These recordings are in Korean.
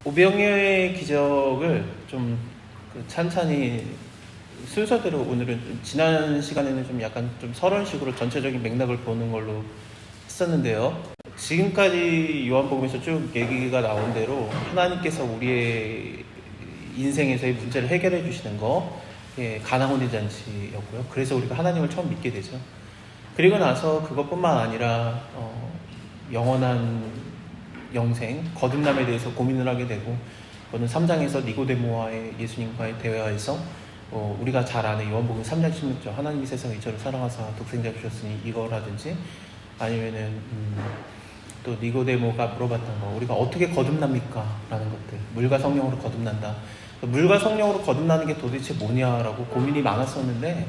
오병이어의 기적을 좀 찬찬히 순서대로 오늘은 지난 시간에는 좀 약간 좀 서론식으로 전체적인 맥락을 보는 걸로 했었는데요. 지금까지 요한복음에서 쭉 얘기가 나온 대로 하나님께서 우리의 인생에서의 문제를 해결해 주시는 거, 가나온의 잔치였고요. 그래서 우리가 하나님을 처음 믿게 되죠. 그리고 나서 그것뿐만 아니라 영원한 영생, 거듭남에 대해서 고민을 하게 되고, 그거는 3장에서 니고데모와의 예수님과의 대화에서 우리가 잘 아는 요한복음 3장 16절 하나님이 세상을 이처럼 사랑하사 독생자 주셨으니 이거라든지, 아니면은 또 니고데모가 물어봤던 거, 우리가 어떻게 거듭납니까? 라는 것들, 물과 성령으로 거듭난다. 물과 성령으로 거듭나는 게 도대체 뭐냐라고 고민이 많았었는데,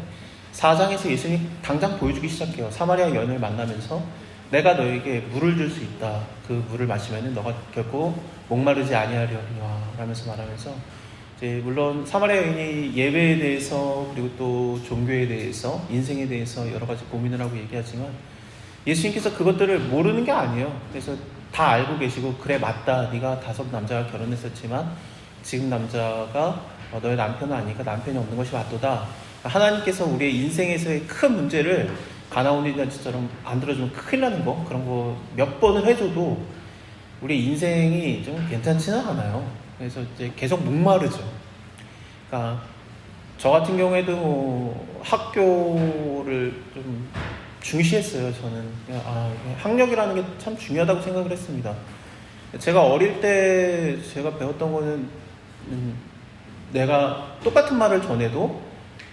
4장에서 예수님이 당장 보여주기 시작해요. 사마리아 여인을 만나면서 내가 너에게 물을 줄 수 있다. 그 물을 마시면은 너가 결코 목마르지 아니하려니와 라면서 말하면서, 이제 물론 사마리아 여인이 예배에 대해서, 그리고 또 종교에 대해서, 인생에 대해서 여러 가지 고민을 하고 얘기하지만 예수님께서 그것들을 모르는 게 아니에요. 그래서 다 알고 계시고, 그래 맞다, 네가 5 남자가 결혼했었지만 지금 남자가 너의 남편은 아니니까 남편이 없는 것이 맞도다. 하나님께서 우리의 인생에서의 큰 문제를 가나온의 잔치처럼 안 들어주면 큰일 나는 거, 그런 거 몇 번을 해줘도 우리 인생이 좀 괜찮지는 않아요. 그래서 이제 계속 목마르죠. 그러니까 저 같은 경우에도 학교를 좀 중시했어요. 저는 학력이라는 게 참 중요하다고 생각을 했습니다. 제가 어릴 때 제가 배웠던 거는 내가 똑같은 말을 전해도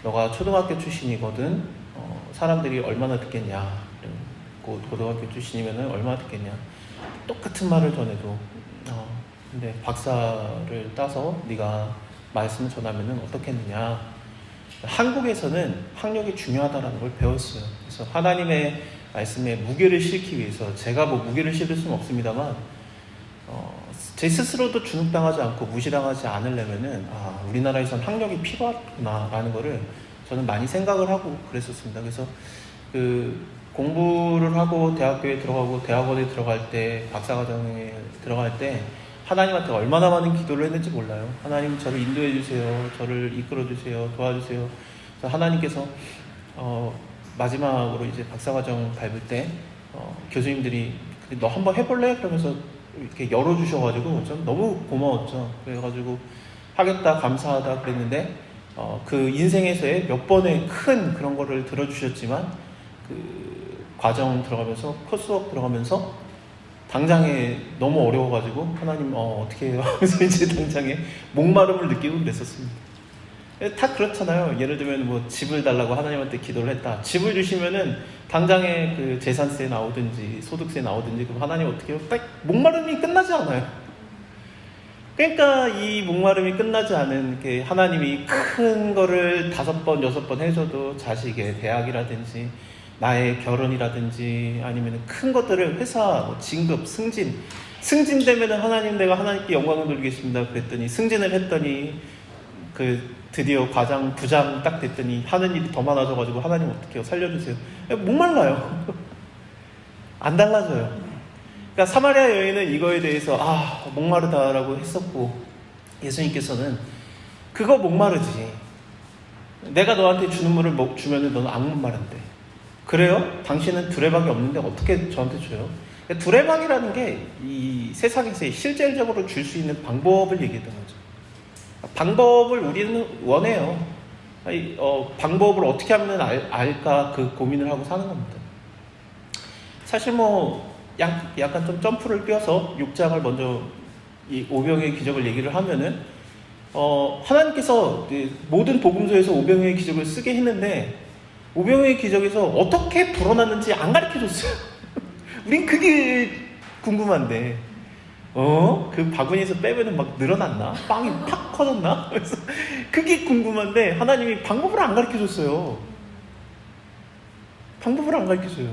너가 초등학교 출신이거든, 사람들이 얼마나 듣겠냐, 고등학교 출신이면 얼마나 듣겠냐, 똑같은 말을 전해도 근데 박사를 따서 네가 말씀을 전하면 어떻겠느냐. 한국에서는 학력이 중요하다는 걸 배웠어요. 그래서 하나님의 말씀에 무게를 실기 위해서, 제가 뭐 무게를 실을 수는 없습니다만, 제 스스로도 주눅당하지 않고 무시당하지 않으려면은 우리나라에선 학력이 필요하구나라는 거를 저는 많이 생각을 하고 그랬었습니다. 그래서 공부를 하고 대학교에 들어가고 대학원에 들어갈 때, 박사과정에 들어갈 때 하나님한테 얼마나 많은 기도를 했는지 몰라요. 하나님, 저를 인도해 주세요. 저를 이끌어 주세요. 도와주세요. 그래서 하나님께서 마지막으로 이제 박사과정 밟을 때 교수님들이 너 한번 해볼래? 그러면서 이렇게 열어주셔가지고 좀 너무 고마웠죠. 그래가지고 하겠다, 감사하다 그랬는데, 그 인생에서의 몇 번의 큰 그런 거를 들어주셨지만, 그 과정 들어가면서, 코스웍 들어가면서 당장에 너무 어려워가지고 하나님 어떻게 해요? 하면서 이제 당장에 목마름을 느끼고 그랬었습니다. 다 그렇잖아요. 예를 들면 뭐 집을 달라고 하나님한테 기도를 했다. 집을 주시면은 당장에 그 재산세 나오든지 소득세 나오든지, 그럼 하나님 어떻게 해요? 딱 목마름이 끝나지 않아요. 그러니까 이 목마름이 끝나지 않은 게, 하나님이 큰 거를 5번, 6번 해줘도 자식의 대학이라든지 나의 결혼이라든지 아니면 큰 것들을, 회사, 진급, 승진되면은 하나님, 내가 하나님께 영광을 돌리겠습니다 그랬더니 승진을 했더니 드디어 과장, 부장 딱 됐더니 하는 일이 더 많아져가지고 하나님 어떻게 해요? 살려주세요. 목말라요. 안 달라져요. 그러니까 사마리아 여인은 이거에 대해서 목마르다라고 했었고, 예수님께서는 그거 목마르지, 내가 너한테 주는 물을 주면은 너는 안 목마른데. 그래요? 당신은 두레박이 없는데 어떻게 저한테 줘요? 그러니까 두레박이라는 게 이 세상에서 실질적으로 줄 수 있는 방법을 얘기했던 거죠. 방법을 우리는 원해요. 방법을 어떻게 하면 알까, 그 고민을 하고 사는 겁니다. 사실 뭐 약간 좀 점프를 뛰어서 6장을 먼저 이 오병이어의 기적을 얘기를 하면은, 하나님께서 모든 복음서에서 오병이어의 기적을 쓰게 했는데, 오병이어의 기적에서 어떻게 불어났는지 안 가르쳐줬어요. 우린 그게 궁금한데, 그 바구니에서 빼면은 막 늘어났나? 빵이 팍 커졌나? 그래서 그게 궁금한데 하나님이 방법을 안 가르쳐줬어요. 방법을 안 가르쳐줘요.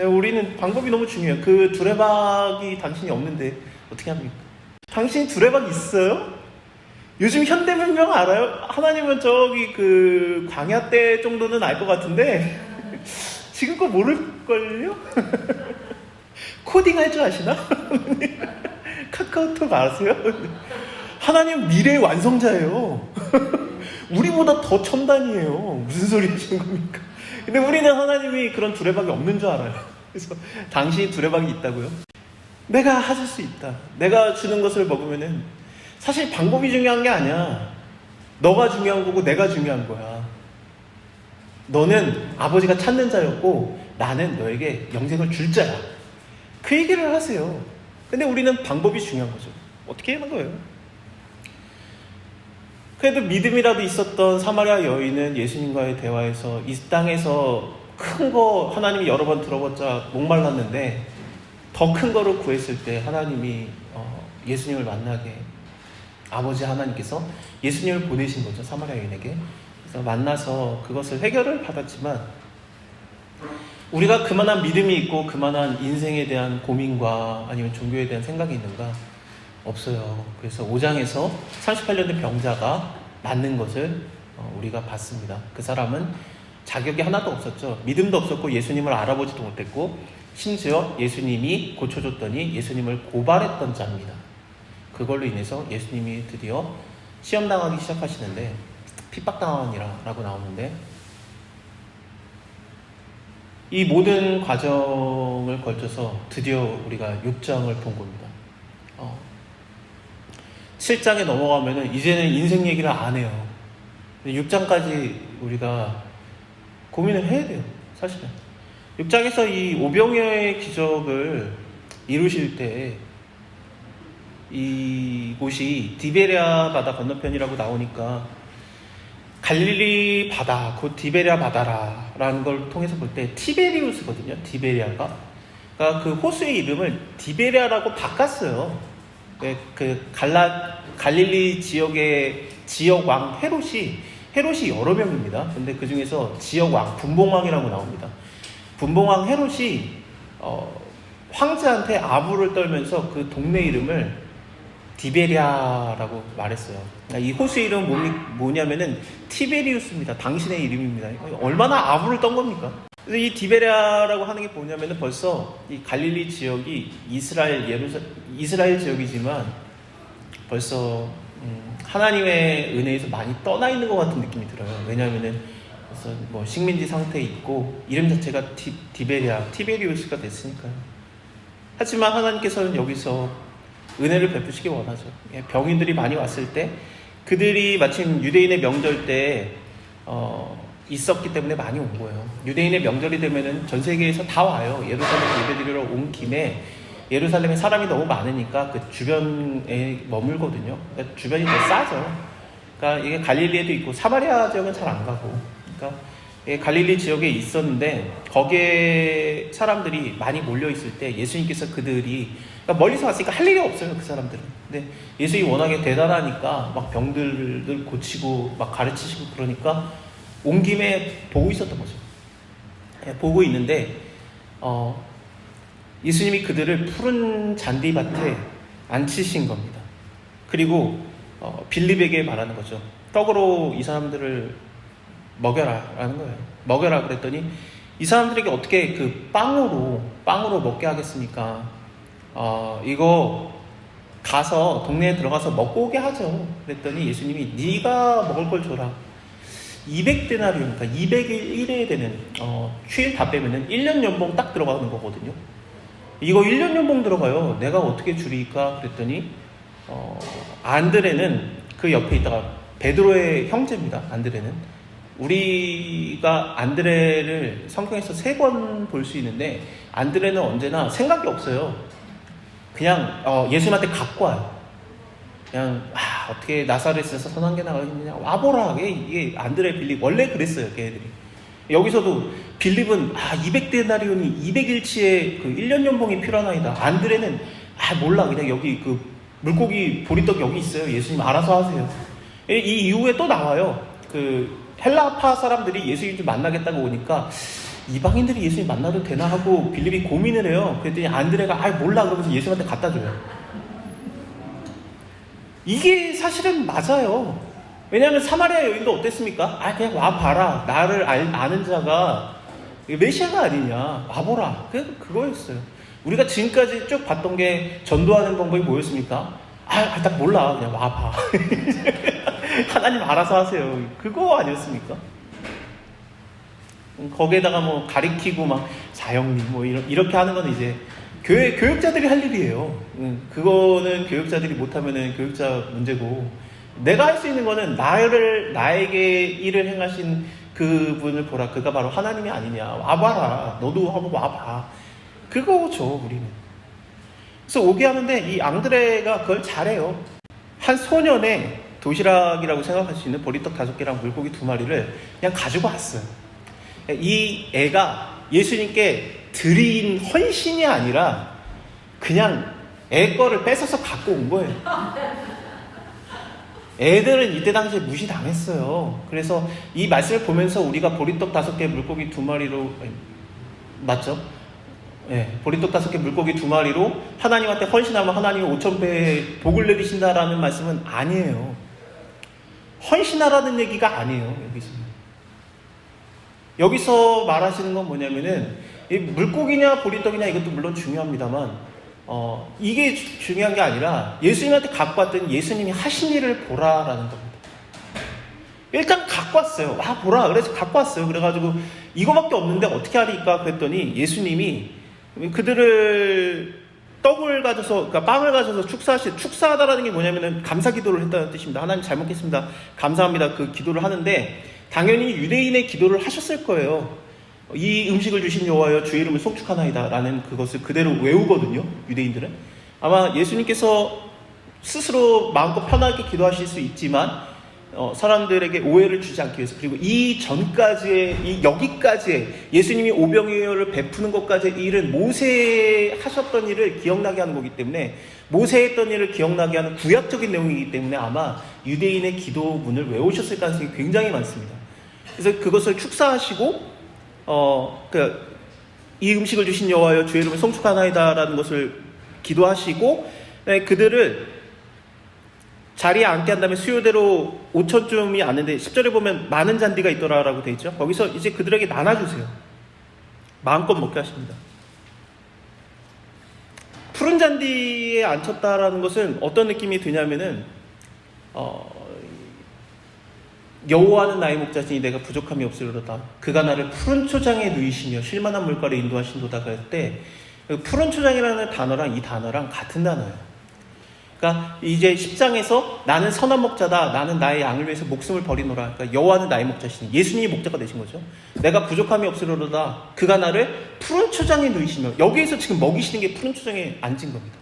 우리는 방법이 너무 중요해요. 그 두레박이 당신이 없는데 어떻게 합니까? 당신이 두레박 있어요? 요즘 현대문명 알아요? 하나님은 저기 그 광야 때 정도는 알 것 같은데 지금 거 모를걸요? 코딩 할 줄 아시나? 카카오톡 아세요? 하나님 미래의 완성자예요. 우리보다 더 첨단이에요. 무슨 소리 하시는 겁니까? 근데 우리는 하나님이 그런 두레박이 없는 줄 알아요. 그래서 당신이 두레박이 있다고요? 내가 하실 수 있다. 내가 주는 것을 먹으면은 사실 방법이 중요한 게 아니야. 너가 중요한 거고 내가 중요한 거야. 너는 아버지가 찾는 자였고 나는 너에게 영생을 줄 자야. 그 얘기를 하세요. 근데 우리는 방법이 중요한 거죠. 어떻게 하는 거예요? 그래도 믿음이라도 있었던 사마리아 여인은 예수님과의 대화에서 이 땅에서 큰 거 하나님이 여러 번 들어봤자 목말랐는데 더 큰 거를 구했을 때 하나님이 예수님을 만나게 아버지 하나님께서 예수님을 보내신 거죠. 사마리아 여인에게. 그래서 만나서 그것을 해결을 받았지만 우리가 그만한 믿음이 있고 그만한 인생에 대한 고민과 아니면 종교에 대한 생각이 있는가? 없어요. 그래서 5장에서 38년 된 병자가 낫는 것을 우리가 봤습니다. 그 사람은 자격이 하나도 없었죠. 믿음도 없었고 예수님을 알아보지도 못했고 심지어 예수님이 고쳐줬더니 예수님을 고발했던 자입니다. 그걸로 인해서 예수님이 드디어 시험당하기 시작하시는데 핍박당하니라고 나오는데 이 모든 과정을 걸쳐서 드디어 우리가 6장을 본 겁니다. 7장에 넘어가면은 이제는 인생 얘기를 안 해요. 6장까지 우리가 고민을 해야 돼요. 사실은 6장에서 이 오병이어의 기적을 이루실 때 이곳이 디베랴 바다 건너편이라고 나오니까 갈릴리 바다, 곧 디베랴 바다라는 걸 통해서 볼 때 티베리우스거든요. 디베랴가. 그러니까 그 호수의 이름을 디베랴라고 바꿨어요. 갈릴리 지역의 지역왕 헤롯이 여러 명입니다. 근데 그 중에서 지역왕, 분봉왕이라고 나옵니다. 분봉왕 헤롯이 황제한테 아부를 떨면서 그 동네 이름을 디베랴라고 말했어요. 이 호수의 이름은 뭐냐면은 티베리우스입니다. 당신의 이름입니다. 얼마나 아부를 떤 겁니까? 그래서 이 디베랴라고 하는 게 뭐냐면은 벌써 이 갈릴리 지역이 이스라엘 지역이지만 벌써 하나님의 은혜에서 많이 떠나 있는 것 같은 느낌이 들어요. 왜냐하면은 벌써 뭐 식민지 상태에 있고 이름 자체가 티베리우스가 됐으니까요. 하지만 하나님께서는 여기서 은혜를 베푸시기 원하죠. 병인들이 많이 왔을 때 그들이 마침 유대인의 명절 때 있었기 때문에 많이 온 거예요. 유대인의 명절이 되면은 전 세계에서 다 와요. 예루살렘 예배드리러 온 김에 예루살렘에 사람이 너무 많으니까 그 주변에 머물거든요. 그러니까 주변이 더 싸죠. 그러니까 이게 갈릴리에도 있고 사마리아 지역은 잘 안 가고. 그러니까 갈릴리 지역에 있었는데 거기에 사람들이 많이 몰려 있을 때 예수님께서 그러니까 멀리서 왔으니까 할 일이 없어요. 그 사람들은. 근데 예수님이 워낙에 대단하니까 막 병들을 고치고 막 가르치시고 그러니까 온 김에 보고 있었던 거죠. 보고 있는데 예수님이 그들을 푸른 잔디밭에 앉히신 겁니다. 그리고 빌립에게 말하는 거죠. 떡으로 이 사람들을 먹여라 라는 거예요. 먹여라 그랬더니 이 사람들에게 어떻게 그 빵으로 먹게 하겠습니까? 이거 가서 동네에 들어가서 먹고 오게 하죠. 그랬더니 예수님이 네가 먹을 걸 줘라. 200데나리온, 그러니까 200일 되는 휴일 다 빼면은 1년 연봉 딱 들어가는 거거든요. 이거 1년 연봉 들어가요. 내가 어떻게 줄일까? 그랬더니 안드레는 그 옆에 있다가 베드로의 형제입니다. 안드레는 우리가 안드레를 성경에서 3번 볼 수 있는데 안드레는 언제나 생각이 없어요. 그냥 예수님한테 갖고 와요. 그냥 어떻게 나사렛에서 선한 게 나가겠느냐 와보라. 이게 안드레 빌립 원래 그랬어요. 걔네들이. 여기서도 빌립은 200데나리온이 200일치의 그 1년 연봉이 필요하나이다. 안드레는 몰라. 그냥 여기 그 물고기 보리떡 여기 있어요. 예수님 알아서 하세요. 이 이후에 또 나와요. 그 헬라파 사람들이 예수님 좀 만나겠다고 오니까 이방인들이 예수님 만나도 되나 하고 빌립이 고민을 해요. 그랬더니 안드레가 몰라 그러면서 예수님한테 갖다 줘요. 이게 사실은 맞아요. 왜냐하면 사마리아 여인도 어땠습니까? 그냥 와봐라. 나를 아는 자가 메시아가 아니냐. 와보라. 그거였어요. 우리가 지금까지 쭉 봤던 게 전도하는 방법이 뭐였습니까? 딱 몰라. 그냥 와봐. 하나님 알아서 하세요. 그거 아니었습니까? 거기에다가 뭐 가리키고 막 사형님 뭐 이렇게 하는 건 이제 교육자들이 할 일이에요. 그거는 교육자들이 못하면은 교육자 문제고, 내가 할 수 있는 거는 나에게 일을 행하신 그분을 보라. 그가 바로 하나님이 아니냐. 와봐라. 너도 한번 와봐. 그거죠, 우리는. 그래서 오게 하는데 이 앙드레가 그걸 잘해요. 한 소년의 도시락이라고 생각할 수 있는 보리떡 5개랑 물고기 2마리를 그냥 가지고 왔어요. 이 애가 예수님께 드린 헌신이 아니라 그냥 애 거를 뺏어서 갖고 온 거예요. 애들은 이때 당시에 무시당했어요. 그래서 이 말씀을 보면서 우리가 보리떡 5개 물고기 2마리로 맞죠? 네, 보리떡 5개 물고기 2마리로 하나님한테 헌신하면 하나님이 5,000배의 복을 내리신다라는 말씀은 아니에요. 헌신하라는 얘기가 아니에요. 여기서 말하시는 건 뭐냐면은 이 물고기냐 보리떡이냐 이것도 물론 중요합니다만 이게 중요한 게 아니라 예수님한테 갖고 왔던 예수님이 하신 일을 보라라는 겁니다. 일단 갖고 왔어요. 와 보라. 그래서 갖고 왔어요. 그래가지고 이거밖에 없는데 어떻게 하니까 그랬더니 예수님이 그들을 떡을 가져서, 그러니까 빵을 가져서 축사하다라는 게 뭐냐면은 감사 기도를 했다는 뜻입니다. 하나님 잘 먹겠습니다. 감사합니다. 그 기도를 하는데 당연히 유대인의 기도를 하셨을 거예요. 이 음식을 주신 여호와여 주의 이름을 송축하나이다 라는 그것을 그대로 외우거든요. 유대인들은. 아마 예수님께서 스스로 마음껏 편하게 기도하실 수 있지만 사람들에게 오해를 주지 않기 위해서, 그리고 이 전까지의 여기까지의 예수님이 오병이어를 베푸는 것까지의 일은 모세 하셨던 일을 기억나게 하는 거기 때문에, 모세 했던 일을 기억나게 하는 구약적인 내용이기 때문에 아마 유대인의 기도문을 외우셨을 가능성이 굉장히 많습니다. 그래서 그것을 축사하시고 이 음식을 주신 여호와여 주의 이름을 송축하나이다라는 것을 기도하시고 그들을 자리에 앉게 한 다음에 수요대로 5,000쯤이 아는데 10절에 보면 많은 잔디가 있더라라고 되어 있죠. 거기서 이제 그들에게 나눠주세요. 마음껏 먹게 하십니다. 푸른 잔디에 앉혔다라는 것은 어떤 느낌이 드냐면은 여호와는 나의 목자시니 내가 부족함이 없으리로다. 그가 나를 푸른 초장에 누이시며 쉴만한 물가로 인도하신도다. 그럴 때 푸른 초장이라는 단어랑 이 단어랑 같은 단어예요. 그러니까 이제 10장에서 나는 선한 목자다. 나는 나의 양을 위해서 목숨을 버리노라. 그러니까 여호와는 나의 목자시니 예수님이 목자가 되신 거죠. 내가 부족함이 없으리로다. 그가 나를 푸른 초장에 누이시며, 여기에서 지금 먹이시는 게 푸른 초장에 앉은 겁니다.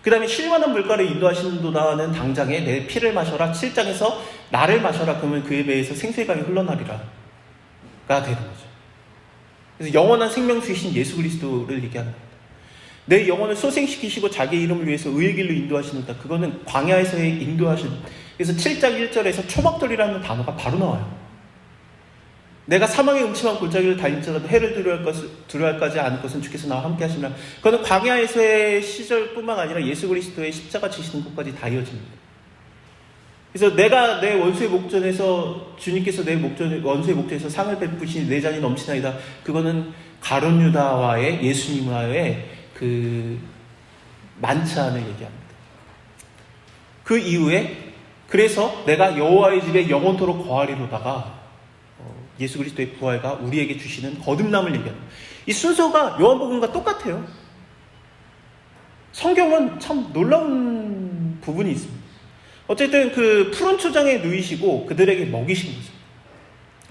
그 다음에 쉴만한 물가로 인도하신도다는 당장에 내 피를 마셔라. 7장에서 나를 마셔라. 그러면 그의 배에서 생수의 강이 흘러나리라 가 되는 거죠. 그래서 영원한 생명수이신 예수 그리스도를 얘기하는 겁니다. 내 영혼을 소생시키시고 자기 이름을 위해서 의의 길로 인도하시는다. 그거는 광야에서의 인도하신. 그래서 7장 1절에서 초막절이라는 단어가 바로 나와요. 내가 사망의 음침한 골짜기를 달릴지라도 해를 두려워할까지 않을 것은 주께서 나와 함께 하시라. 그거는 광야에서의 시절뿐만 아니라 예수 그리스도의 십자가 지시는 것까지 다 이어집니다. 그래서 내가 내 원수의 목전에서, 주님께서 내 원수의 목전에서 상을 베푸시니 내 잔이 넘치나이다. 그거는 가룟 유다와의 예수님과의 그 만찬을 얘기합니다. 그 이후에 그래서 내가 여호와의 집에 영원토록 거하리로다가 예수 그리스도의 부활과 우리에게 주시는 거듭남을 얘기합니다. 이 순서가 요한복음과 똑같아요. 성경은 참 놀라운 부분이 있습니다. 어쨌든 그 푸른 초장에 누이시고 그들에게 먹이신 거죠.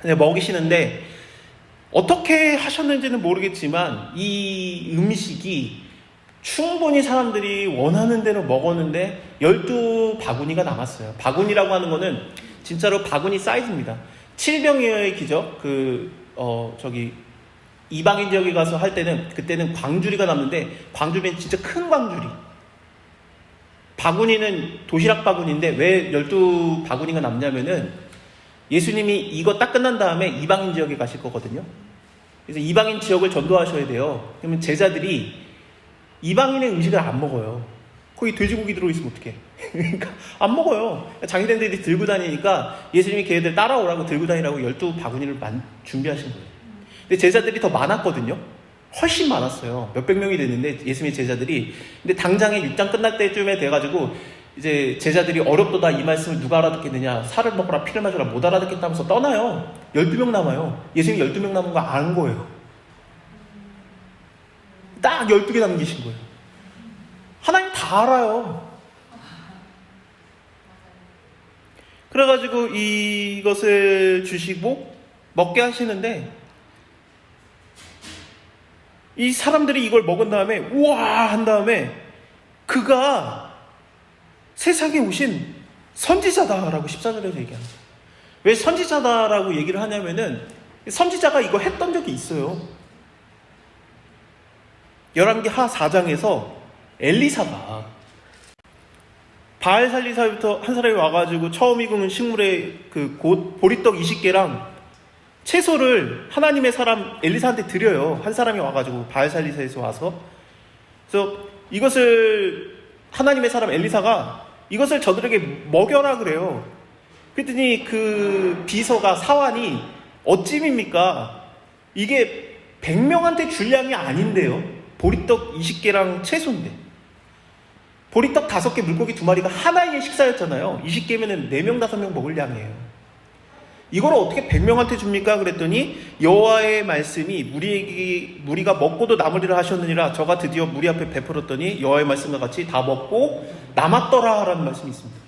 근데 먹이시는데 어떻게 하셨는지는 모르겠지만 이 음식이 충분히 사람들이 원하는 대로 먹었는데 12바구니가 남았어요. 바구니라고 하는 거는 진짜로 바구니 사이즈입니다. 7병의 기적, 이방인 지역에 가서 할 때는, 그때는 광주리가 남는데, 광주리는 진짜 큰 광주리. 바구니는 도시락 바구니인데, 왜 12바구니가 남냐면은, 예수님이 이거 딱 끝난 다음에 이방인 지역에 가실 거거든요. 그래서 이방인 지역을 전도하셔야 돼요. 그러면 제자들이 이방인의 음식을 안 먹어요. 거기 돼지고기 들어있으면 어떡해. 그러니까 안 먹어요. 자기네들이 들고 다니니까 예수님이 걔네들 따라오라고 들고 다니라고 12바구니를 준비하신 거예요. 근데 제자들이 더 많았거든요. 훨씬 많았어요. 몇백 명이 됐는데 예수님의 제자들이. 근데 당장에 6장 끝날 때쯤에 돼가지고 이제 제자들이 어렵도다 이 말씀을 누가 알아듣겠느냐, 살을 먹어라 피를 마셔라 못 알아듣겠다면서 떠나요. 12명 남아요. 예수님이 12명 남은 거 안 거예요. 딱 12개 남기신 거예요. 하나님 다 알아요. 그래가지고 이것을 주시고 먹게 하시는데, 이 사람들이 이걸 먹은 다음에 우와 한 다음에 그가 세상에 오신 선지자다라고 14절에서 얘기합니다. 왜 선지자다라고 얘기를 하냐면은 선지자가 이거 했던 적이 있어요. 열왕기하 4장에서 엘리사가 바알살리사부터 한 사람이 와가지고 처음 익은 식물에 그 곧 보리떡 20개랑 채소를 하나님의 사람 엘리사한테 드려요. 한 사람이 와가지고 바알살리사에서 와서. 그래서 이것을 하나님의 사람 엘리사가 이것을 저들에게 먹여라 그래요. 그랬더니 그 비서가 사환이 어찜입니까? 이게 100명한테 줄 양이 아닌데요. 보리떡 20개랑 채소인데. 보리떡 5개, 물고기 2마리가 하나의 식사였잖아요. 20개면은 4명, 5명 먹을 양이에요. 이걸 어떻게 100명한테 줍니까? 그랬더니 여호와의 말씀이 무리가 먹고도 남으리라 하셨느니라. 저가 드디어 무리 앞에 베풀었더니 여호와의 말씀과 같이 다 먹고 남았더라 라는 말씀이 있습니다.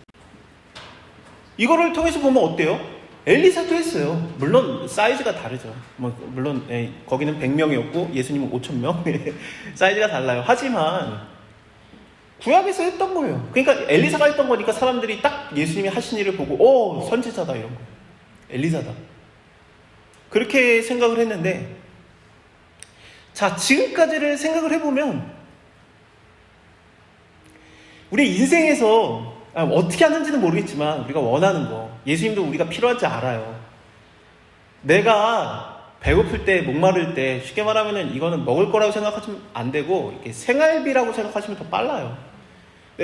이거를 통해서 보면 어때요? 엘리사도 했어요. 물론 사이즈가 다르죠. 물론 거기는 100명이었고 예수님은 5,000명. 사이즈가 달라요. 하지만 구약에서 했던 거예요. 그러니까 엘리사가 했던 거니까 사람들이 딱 예수님이 하신 일을 보고 선지자다 이런 거예요. 엘리사다. 그렇게 생각을 했는데, 자, 지금까지를 생각을 해보면 우리 인생에서 어떻게 하는지는 모르겠지만 우리가 원하는 거, 예수님도 우리가 필요한지 알아요. 내가 배고플 때, 목마를 때, 쉽게 말하면 이거는 먹을 거라고 생각하시면 안 되고 이렇게 생활비라고 생각하시면 더 빨라요.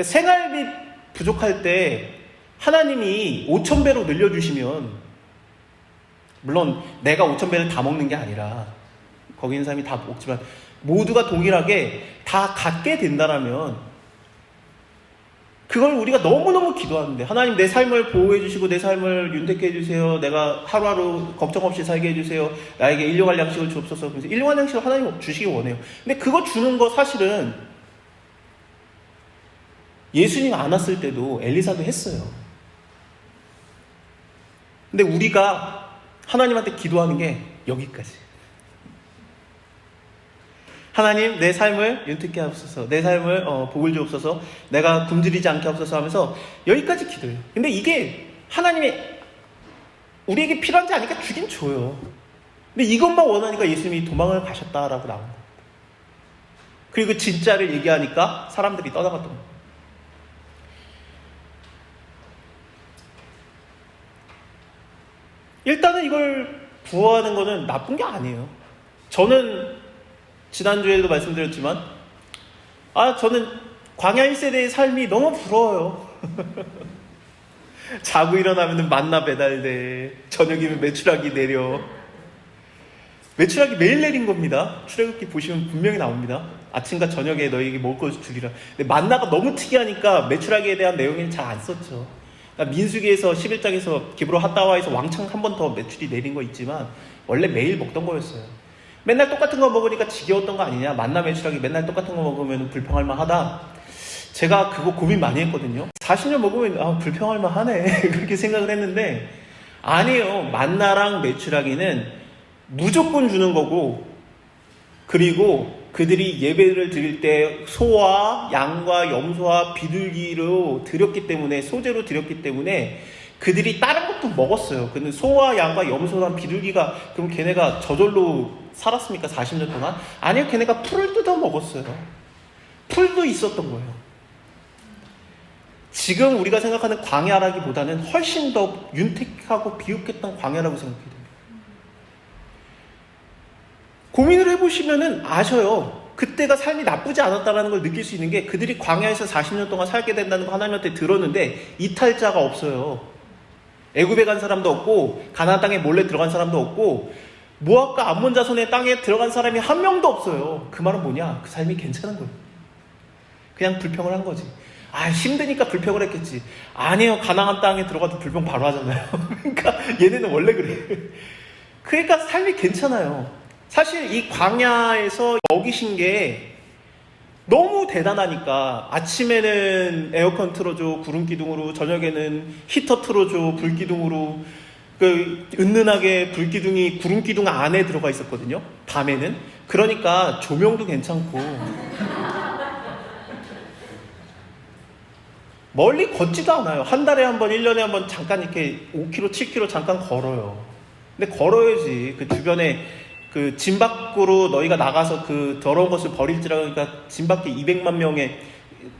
생활비 부족할 때 하나님이 5,000배로 늘려주시면, 물론 내가 5,000배를 다 먹는 게 아니라 거기 있는 사람이 다 먹지만 모두가 동일하게 다 갖게 된다라면 그걸 우리가 너무너무 기도하는데, 하나님 내 삶을 보호해 주시고 내 삶을 윤택해 주세요. 내가 하루하루 걱정 없이 살게 해주세요. 나에게 일용할 양식을 주옵소서. 그래서 일용할 양식을 하나님 주시기 원해요. 근데 그거 주는 거 사실은 예수님 안 왔을 때도 엘리사도 했어요. 근데 우리가 하나님한테 기도하는 게 여기까지. 하나님 내 삶을 윤택케 하옵소서, 내 삶을 복을 주옵소서, 내가 굶주리지 않게 하옵소서 하면서 여기까지 기도해요. 근데 이게 하나님이 우리에게 필요한지 아니까 주긴 줘요. 근데 이것만 원하니까 예수님이 도망을 가셨다라고 나온 거예요. 그리고 진짜를 얘기하니까 사람들이 떠나갔던 거예요. 일단은 이걸 부어하는 거는 나쁜 게 아니에요. 저는 지난주에도 말씀드렸지만 저는 광야 1세대의 삶이 너무 부러워요. 자고 일어나면 만나 배달돼, 저녁이면 메추라기 내려. 메추라기 매일 내린 겁니다. 출애굽기 보시면 분명히 나옵니다. 아침과 저녁에 너희에게 먹을 것을 주리라. 근데 만나가 너무 특이하니까 메추라기에 대한 내용을 잘 안 썼죠. 그러니까 민수기에서 11장에서 기브로 핫다와에서 왕창 한 번 더 메추리 내린 거 있지만 원래 매일 먹던 거였어요. 맨날 똑같은 거 먹으니까 지겨웠던 거 아니냐, 만나 메추라기 맨날 똑같은 거 먹으면 불평할 만하다. 제가 그거 고민 많이 했거든요. 40년 먹으면 불평할 만하네 그렇게 생각을 했는데 아니에요. 만나랑 메추라기는 무조건 주는 거고, 그리고 그들이 예배를 드릴 때 소와 양과 염소와 비둘기로 드렸기 때문에, 소재로 드렸기 때문에 그들이 다른 것도 먹었어요. 근데 소와 양과 염소랑 비둘기가, 그럼 걔네가 저절로 살았습니까? 40년 동안? 아니요. 걔네가 풀을 뜯어 먹었어요. 풀도 있었던 거예요. 지금 우리가 생각하는 광야라기보다는 훨씬 더 윤택하고 비옥했던 광야라고 생각해요. 고민을 해보시면은 아셔요. 그때가 삶이 나쁘지 않았다는 걸 느낄 수 있는 게, 그들이 광야에서 40년 동안 살게 된다는 거 하나님한테 들었는데 이탈자가 없어요. 애굽에 간 사람도 없고, 가나안 땅에 몰래 들어간 사람도 없고, 모압과 암몬 자손의 땅에 들어간 사람이 한 명도 없어요. 그 말은 뭐냐? 그 삶이 괜찮은 거예요. 그냥 불평을 한 거지. 힘드니까 불평을 했겠지. 아니에요. 가나안 땅에 들어가도 불평 바로 하잖아요. 그러니까 얘네는 원래 그래. 그러니까 삶이 괜찮아요. 사실 이 광야에서 먹이신 게 너무 대단하니까 아침에는 에어컨 틀어줘 구름기둥으로, 저녁에는 히터 틀어줘 불기둥으로, 은은하게 불기둥이 구름기둥 안에 들어가 있었거든요. 밤에는. 그러니까 조명도 괜찮고 멀리 걷지도 않아요. 한 달에 한 번, 1년에 한 번 잠깐 이렇게 5km, 7km 잠깐 걸어요. 근데 걸어야지. 그 주변에 그 진 밖으로 너희가 나가서 그 더러운 것을 버릴지라. 그러니까 진 밖에 200만 명의,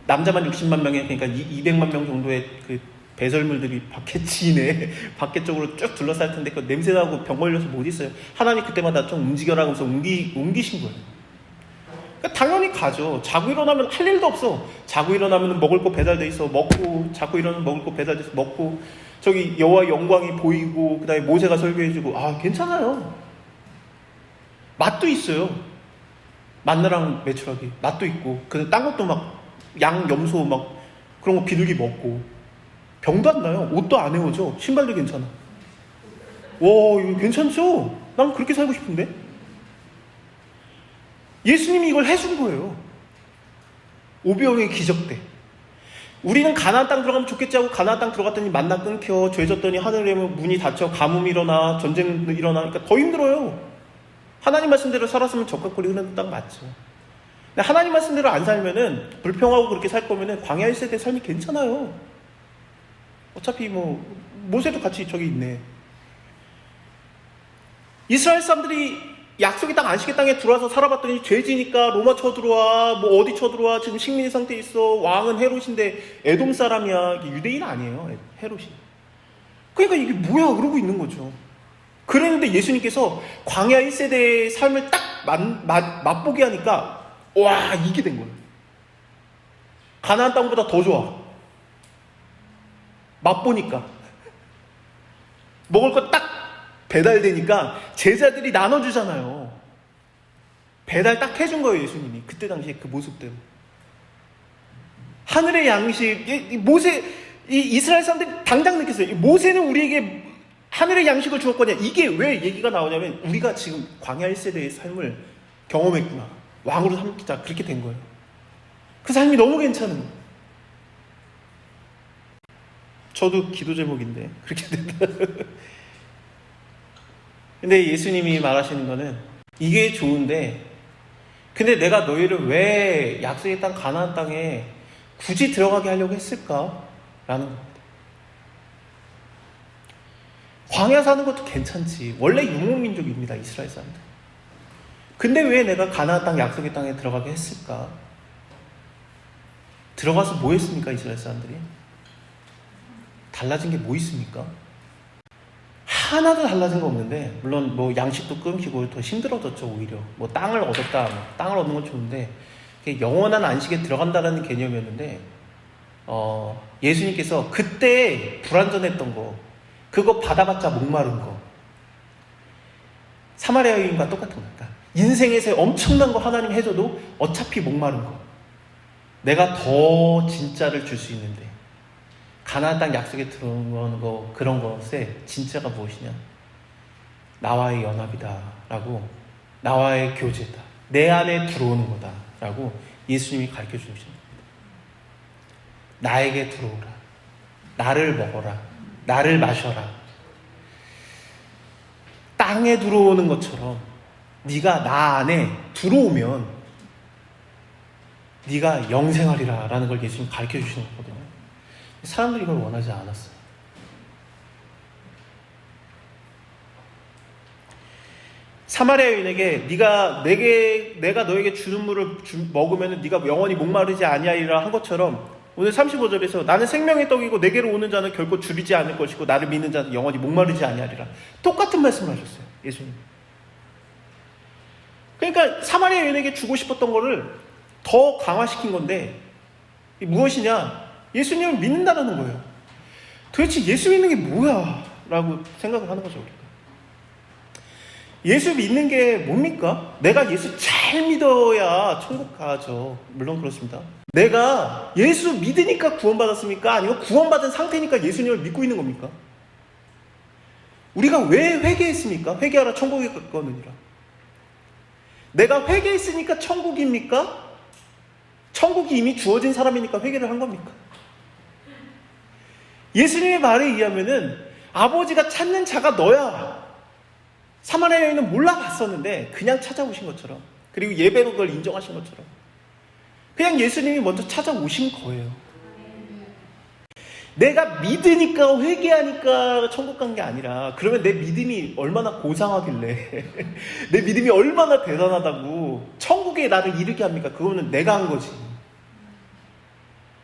남자만 60만 명의, 그러니까 200만 명 정도의 그 배설물들이 밖에 지네 밖에 쪽으로 쭉 둘러쌀 텐데 그 냄새나고 병 걸려서 못 있어요. 하나님 그때마다 좀 움직여라 하면서 옮기신 거예요. 그러니까 당연히 가죠. 자고 일어나면 할 일도 없어. 자고 일어나면 먹을 거 배달돼 있어 먹고, 자고 일어나면 먹을 거 배달돼 있어 먹고, 저기 여호와의 영광이 보이고, 그 다음에 모세가 설교해주고, 괜찮아요. 맛도 있어요. 마늘랑 메추라기 맛도 있고, 그 딴 것도 막 양, 염소 막 그런 거 비둘기 먹고, 병도 안 나요. 옷도 안 헤어져. 신발도 괜찮아. 와, 이거 괜찮죠? 난 그렇게 살고 싶은데. 예수님이 이걸 해준 거예요. 오병의 기적 때. 우리는 가나안 땅 들어가면 좋겠지 하고 가나안 땅 들어갔더니 만나 끊겨, 죄졌더니 하늘에 문이 닫혀, 가뭄 일어나, 전쟁 일어나. 그러니까 더 힘들어요. 하나님 말씀대로 살았으면 적각거리 흐르는 땅 맞죠. 근데 하나님 말씀대로 안 살면은, 불평하고 그렇게 살 거면은 광야 1세대 삶이 괜찮아요. 어차피 모세도 같이 저기 있네. 이스라엘 사람들이 약속의 땅, 안식의 땅에 들어와서 살아봤더니 죄지니까 로마 쳐들어와, 어디 쳐들어와, 지금 식민지 상태에 있어. 왕은 헤롯인데 에돔 사람이야. 유대인 아니에요. 헤롯이. 그러니까 이게 뭐야 그러고 있는 거죠. 그랬는데 예수님께서 광야 1세대의 삶을 딱 맛보게 하니까 와, 이게 된 거예요. 가나안 땅보다 더 좋아. 맛보니까. 먹을 거 딱 배달되니까 제자들이 나눠주잖아요. 배달 딱 해준 거예요, 예수님이. 그때 당시에 그 모습대로. 하늘의 양식, 이스라엘 사람들이 당장 느꼈어요. 모세는 우리에게 하늘의 양식을 주었거냐. 이게 왜 얘기가 나오냐면, 우리가 지금 광야 1세대의 삶을 경험했구나. 왕으로 삼자. 그렇게 된 거예요. 그 삶이 너무 괜찮은 거예요. 저도 기도 제목인데 그렇게 된다. 근데 예수님이 말하시는 거는, 이게 좋은데 근데 내가 너희를 왜 약속의 땅 가나안 땅에 굳이 들어가게 하려고 했을까? 라는 겁니다. 광야 사는 것도 괜찮지. 원래 유목민족입니다, 이스라엘 사람들. 근데 왜 내가 가나안 땅 약속의 땅에 들어가게 했을까? 들어가서 뭐 했습니까, 이스라엘 사람들이? 달라진 게 뭐 있습니까? 하나도 달라진 거 없는데, 물론 양식도 끊기고 더 힘들어졌죠. 오히려 땅을 얻었다, 땅을 얻는 건 좋은데 영원한 안식에 들어간다라는 개념이었는데, 예수님께서 그때 불완전했던 거, 그거 받아봤자 목마른 거, 사마리아 여인과 똑같은 거니까, 인생에서 엄청난 거 하나님 해줘도 어차피 목마른 거, 내가 더 진짜를 줄 수 있는데, 가나안 땅 약속에 들어오는 거, 그런 것의 진짜가 무엇이냐? 나와의 연합이다 라고, 나와의 교제다, 내 안에 들어오는 거다 라고 예수님이 가르쳐 주신 겁니다. 나에게 들어오라, 나를 먹어라, 나를 마셔라. 땅에 들어오는 것처럼 네가 나 안에 들어오면 네가 영생하리라 라는 걸 예수님이 가르쳐 주시는 거거든요. 사람들이 이걸 원하지 않았어요. 사마리아 여인에게 내가 너에게 주는 물을 먹으면 네가 영원히 목마르지 아니하리라 한 것처럼, 오늘 35절에서 나는 생명의 떡이고 내게로 오는 자는 결코 줄이지 않을 것이고 나를 믿는 자는 영원히 목마르지 아니하리라. 똑같은 말씀을 하셨어요, 예수님. 그러니까 사마리아 여인에게 주고 싶었던 거를 더 강화시킨 건데, 무엇이냐? 예수님을 믿는다는 거예요. 도대체 예수 믿는 게 뭐야? 라고 생각을 하는 거죠, 우리가. 예수 믿는 게 뭡니까? 내가 예수 잘 믿어야 천국 가죠. 물론 그렇습니다. 내가 예수 믿으니까 구원받았습니까? 아니면 구원받은 상태니까 예수님을 믿고 있는 겁니까? 우리가 왜 회개했습니까? 회개하라 천국에 가까우느니라. 내가 회개했으니까 천국입니까? 천국이 이미 주어진 사람이니까 회개를 한 겁니까? 예수님의 말에 의하면은 아버지가 찾는 자가 너야. 사마리아 여인은 몰라봤었는데 그냥 찾아오신 것처럼, 그리고 예배로 그걸 인정하신 것처럼 그냥 예수님이 먼저 찾아오신 거예요. 내가 믿으니까 회개하니까 천국 간 게 아니라, 그러면 내 믿음이 얼마나 고상하길래 내 믿음이 얼마나 대단하다고 천국에 나를 이르게 합니까? 그거는 내가 한 거지.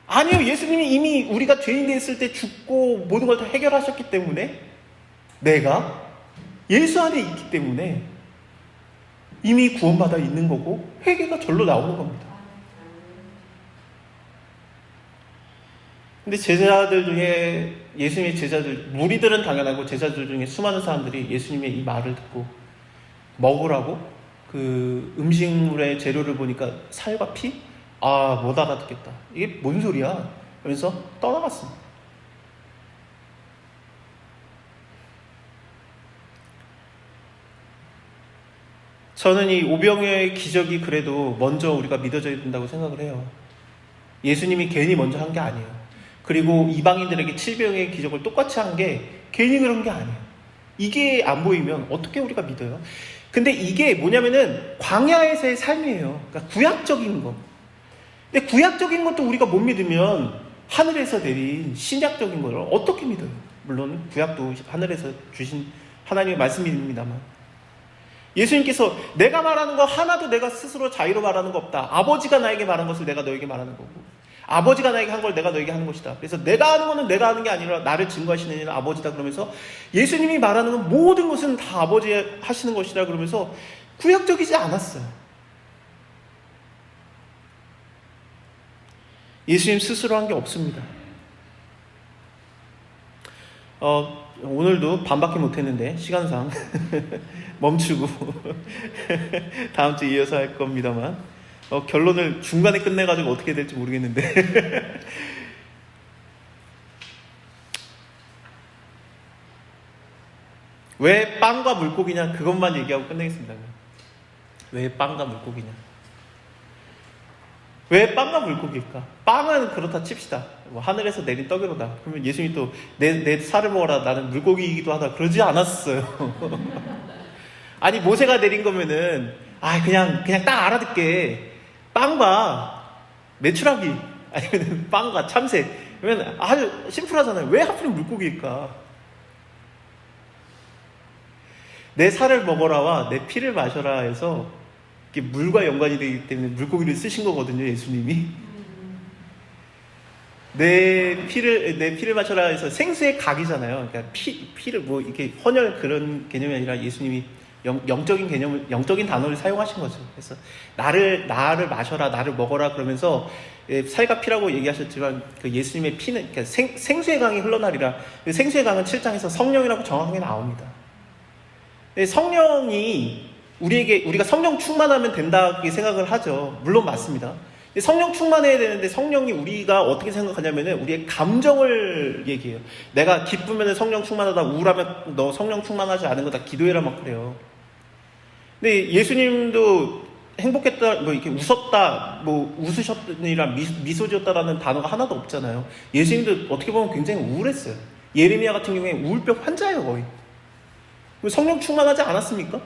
아니요, 예수님이 이미 우리가 죄인 됐을 때 죽고 모든 걸 다 해결하셨기 때문에, 내가 예수 안에 있기 때문에 이미 구원받아 있는 거고 회개가 절로 나오는 겁니다. 근데 제자들 중에, 예수님의 제자들, 무리들은 당연하고 제자들 중에 수많은 사람들이 예수님의 이 말을 듣고 먹으라고 그 음식물의 재료를 보니까 살과 피? 아, 못 알아듣겠다. 이게 뭔 소리야? 그러면서 떠나갔습니다. 저는 이 오병이어의 기적이 그래도 먼저 우리가 믿어져야 된다고 생각을 해요. 예수님이 괜히 먼저 한 게 아니에요. 그리고 이방인들에게 7병의 기적을 똑같이 한 게 괜히 그런 게 아니에요. 이게 안 보이면 어떻게 우리가 믿어요? 근데 이게 뭐냐면은 광야에서의 삶이에요. 그러니까 구약적인 거. 근데 구약적인 것도 우리가 못 믿으면 하늘에서 내린 신약적인 걸 어떻게 믿어요? 물론 구약도 하늘에서 주신 하나님의 말씀입니다만, 예수님께서 내가 말하는 거 하나도 내가 스스로 자유로 말하는 거 없다. 아버지가 나에게 말한 것을 내가 너에게 말하는 거고, 아버지가 나에게 한 걸 내가 너에게 하는 것이다. 그래서 내가 하는 거는 내가 하는 게 아니라 나를 증거하시는 이는 아버지다. 그러면서 예수님이 말하는 건 모든 것은 다 아버지 하시는 것이다. 그러면서 구약적이지 않았어요. 예수님 스스로 한 게 없습니다. 오늘도 반밖에 못했는데 시간상 멈추고 다음 주 이어서 할 겁니다만, 결론을 중간에 끝내가지고 어떻게 될지 모르겠는데 왜 빵과 물고기냐, 그것만 얘기하고 끝내겠습니다. 왜 빵과 물고기냐? 왜 빵과 물고기일까? 빵은 그렇다 칩시다. 뭐 하늘에서 내린 떡이로다. 그러면 예수님이 또 내 살을 먹어라, 나는 물고기이기도 하다, 그러지 않았어요. 아니, 모세가 내린 거면은 그냥 딱 알아듣게 빵과 메추라기, 아니면 빵과 참새, 그러면 아주 심플하잖아요. 왜 하필 물고기일까? 내 살을 먹어라와 내 피를 마셔라 해서 이게 물과 연관이 되기 때문에 물고기를 쓰신 거거든요, 예수님이. 내 피를 마셔라 해서 생수의 각이잖아요. 그러니까 피를 뭐 이렇게 헌혈 그런 개념이 아니라 예수님이 영적인 개념을, 영적인 단어를 사용하신 거죠. 그래서 나를 마셔라, 나를 먹어라 그러면서 살과 피라고 얘기하셨지만, 그 예수님의 피는 그러니까 생수의 강이 흘러나리라. 생수의 강은 7장에서 성령이라고 정확하게 나옵니다. 성령이 우리가 성령 충만하면 된다고 생각을 하죠. 물론 맞습니다. 성령 충만해야 되는데, 성령이 우리가 어떻게 생각하냐면은 우리의 감정을 얘기해요. 내가 기쁘면 성령 충만하다, 우울하면 너 성령 충만하지 않은 거다, 기도해라 막 그래요. 근데 예수님도 행복했다, 뭐 이렇게 웃었다, 뭐 웃으셨느니라 미소 지었다라는 단어가 하나도 없잖아요. 예수님도 어떻게 보면 굉장히 우울했어요. 예레미야 같은 경우에 우울병 환자예요, 거의. 성령 충만하지 않았습니까?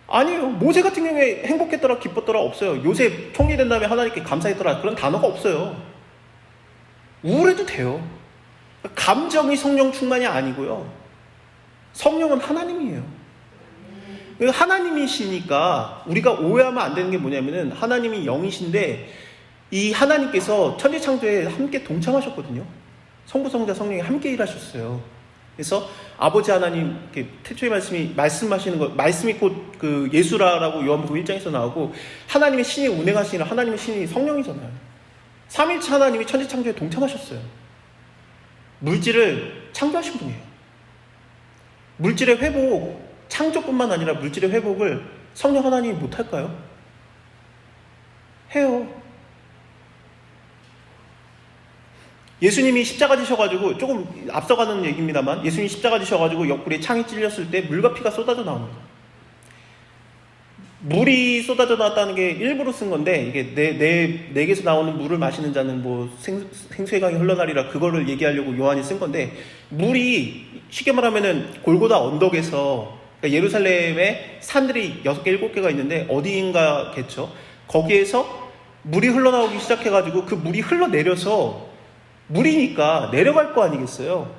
아니에요. 모세 같은 경우에 행복했더라, 기뻤더라 없어요. 요셉 총리 된 다음에 하나님께 감사했더라, 그런 단어가 없어요. 우울해도 돼요. 감정이 성령 충만이 아니고요, 성령은 하나님이에요. 하나님이시니까 우리가 오해하면 안 되는 게 뭐냐면은, 하나님이 영이신데 이 하나님께서 천지창조에 함께 동참하셨거든요. 성부, 성자, 성령이 함께 일하셨어요. 그래서 아버지 하나님, 태초의 말씀하시는 것, 말씀이 곧 그 예수라라고 요한복음 1장에서 나오고, 하나님의 신이 운행하시는 하나님의 신이 성령이잖아요. 삼일체 하나님이 천지창조에 동참하셨어요. 물질을 창조하신 분이에요. 물질의 회복, 창조뿐만 아니라 물질의 회복을 성령 하나님이 못할까요? 해요. 예수님이 십자가 지셔가지고, 조금 앞서가는 얘기입니다만, 예수님이 십자가 지셔가지고 옆구리에 창이 찔렸을 때 물과 피가 쏟아져 나옵니다. 물이 쏟아져 나왔다는 게 일부러 쓴 건데, 이게 내게서 나오는 물을 마시는 자는 뭐 생수의 강이 흘러나리라, 그거를 얘기하려고 요한이 쓴 건데, 물이 쉽게 말하면은 골고다 언덕에서, 그러니까 예루살렘에 산들이 6개, 7개가 있는데 어디인가겠죠. 거기에서 물이 흘러나오기 시작해가지고 그 물이 흘러내려서, 물이니까 내려갈 거 아니겠어요.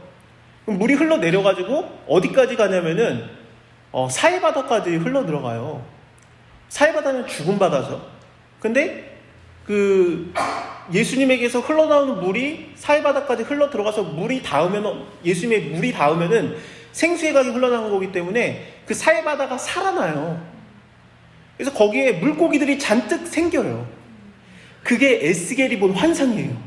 그럼 물이 흘러내려가지고 어디까지 가냐면은 사해바다까지 흘러들어가요. 사해바다는 죽은 바다죠. 근데 그 예수님에게서 흘러나오는 물이 사해바다까지 흘러들어가서 물이 닿으면, 예수님의 물이 닿으면은 생수의 강이 흘러나온 거기 때문에 그 사해바다가 살아나요. 그래서 거기에 물고기들이 잔뜩 생겨요. 그게 에스겔이 본 환상이에요.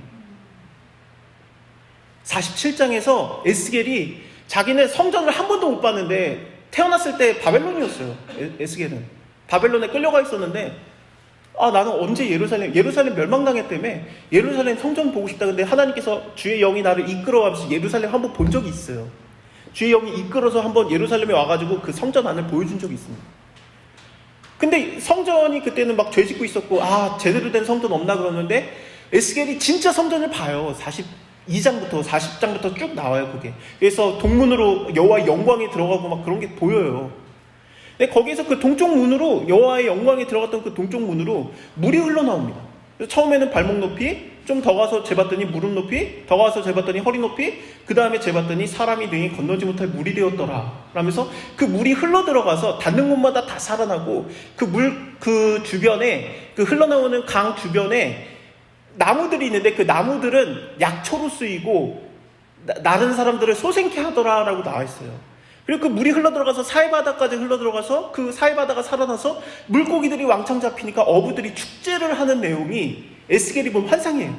47장에서 에스겔이 자기는 성전을 한 번도 못 봤는데, 태어났을 때 바벨론이었어요. 에스겔은 바벨론에 끌려가 있었는데, 나는 언제 예루살렘 멸망당했다며 예루살렘 성전 보고 싶다. 근데 하나님께서 주의 영이 나를 이끌어가면서 예루살렘 한번 본 적이 있어요. 주의 영이 이끌어서 한번 예루살렘에 와가지고 그 성전 안을 보여준 적이 있습니다. 근데 성전이 그때는 막 죄 짓고 있었고, 제대로 된 성전 없나 그러는데, 에스겔이 진짜 성전을 봐요. 42장부터 40장부터 쭉 나와요, 그게. 그래서 동문으로 여호와의 영광이 들어가고 막 그런 게 보여요. 근데 거기에서 그 동쪽 문으로, 여호와의 영광이 들어갔던 그 동쪽 문으로 물이 흘러나옵니다. 그래서 처음에는 발목 높이, 좀 더 가서 재봤더니 무릎 높이, 더 가서 재봤더니 허리 높이, 그 다음에 재봤더니 사람이 능히 건너지 못할 물이 되었더라 라면서 그 물이 흘러들어가서 닿는 곳마다 다 살아나고, 그 주변에, 그 흘러나오는 강 주변에 나무들이 있는데, 그 나무들은 약초로 쓰이고 나른 사람들을 소생케 하더라라고 나와 있어요. 그리고 그 물이 흘러들어가서 사해바다까지 흘러들어가서 그 사해바다가 살아나서 물고기들이 왕창 잡히니까 어부들이 축제를 하는 내용이 에스겔이 본 환상이에요.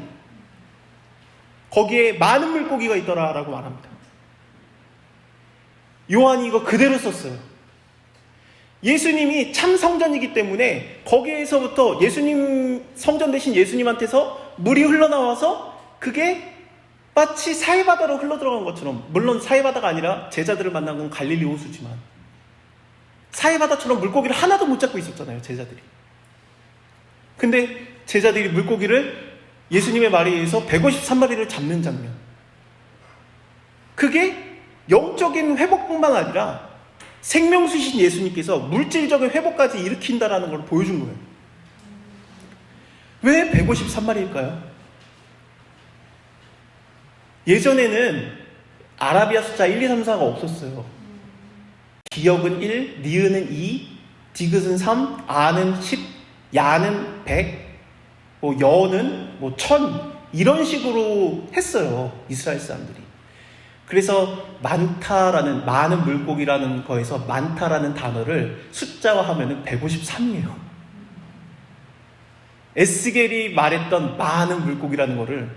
거기에 많은 물고기가 있더라라고 말합니다. 요한이 이거 그대로 썼어요. 예수님이 참 성전이기 때문에 거기에서부터 예수님, 성전 대신 예수님한테서 물이 흘러나와서 그게 마치 사해바다로 흘러들어간 것처럼, 물론 사해바다가 아니라 제자들을 만난 건 갈릴리 호수지만 사해바다처럼 물고기를 하나도 못 잡고 있었잖아요, 제자들이. 근데 제자들이 물고기를 예수님의 말에 의해서 153마리를 잡는 장면, 그게 영적인 회복뿐만 아니라 생명수신 예수님께서 물질적인 회복까지 일으킨다라는 걸 보여준 거예요. 왜 153마리일까요? 예전에는 아라비아 숫자 1, 2, 3, 4가 없었어요. 기역은 1, 니은은 2, 디귿은 3, 아는 10, 야는 100, 여는 1000, 이런 식으로 했어요, 이스라엘 사람들이. 그래서 많다라는, 많은 물고기라는 거에서 많다라는 단어를 숫자화하면 153이에요. 에스겔이 말했던 많은 물고기라는 거를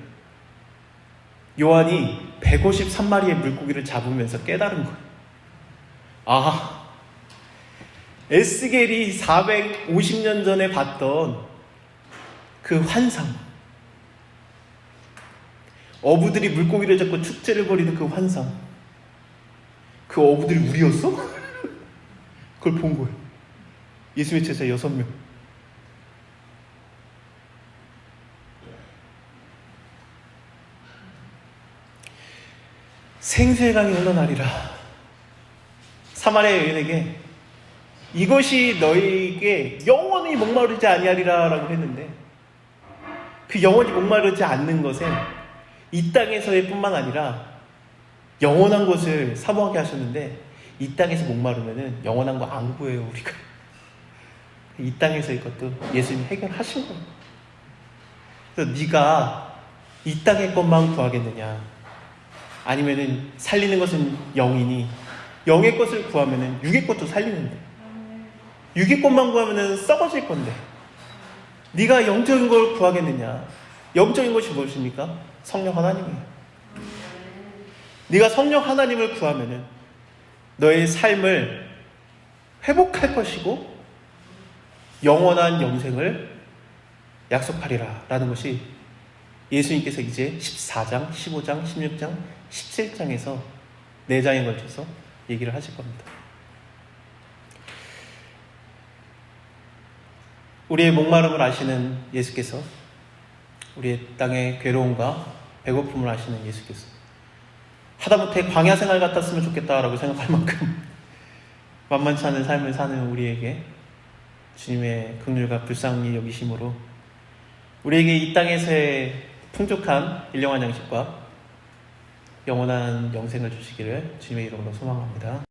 요한이 153마리의 물고기를 잡으면서 깨달은 거예요. 에스겔이 450년 전에 봤던 그 환상, 어부들이 물고기를 잡고 축제를 벌이는 그 환상, 그 어부들이 우리였어? 그걸 본 거예요. 예수님의 제자 6명. 생수의 강이 흘러나리라. 사마리아 여인에게 이것이 너희에게 영원히 목마르지 아니하리라 라고 했는데, 그 영원히 목마르지 않는 것에 이 땅에서의 뿐만 아니라 영원한 것을 사모하게 하셨는데, 이 땅에서 목마르면은 영원한 거 안 구해요, 우리가. 이 땅에서의 것도 예수님이 해결하신 거예요. 그래서 네가 이 땅의 것만 구하겠느냐, 아니면은 살리는 것은 영이니 영의 것을 구하면은 육의 것도 살리는데, 육의 것만 구하면은 썩어질 건데 네가 영적인 걸 구하겠느냐. 영적인 것이 무엇입니까? 성령 하나님이에요. 네가 성령 하나님을 구하면은 너의 삶을 회복할 것이고 영원한 영생을 약속하리라 라는 것이 예수님께서 이제 14장, 15장, 16장, 17장에서 4장에 걸쳐서 얘기를 하실 겁니다. 우리의 목마름을 아시는 예수께서, 우리의 땅의 괴로움과 배고픔을 아시는 예수께서 하다못해 광야 생활 같았으면 좋겠다라고 생각할 만큼 만만치 않은 삶을 사는 우리에게 주님의 긍휼과 불쌍히 여기심으로 우리에게 이 땅에서의 풍족한 일용한 양식과 영원한 영생을 주시기를 주님의 이름으로 소망합니다.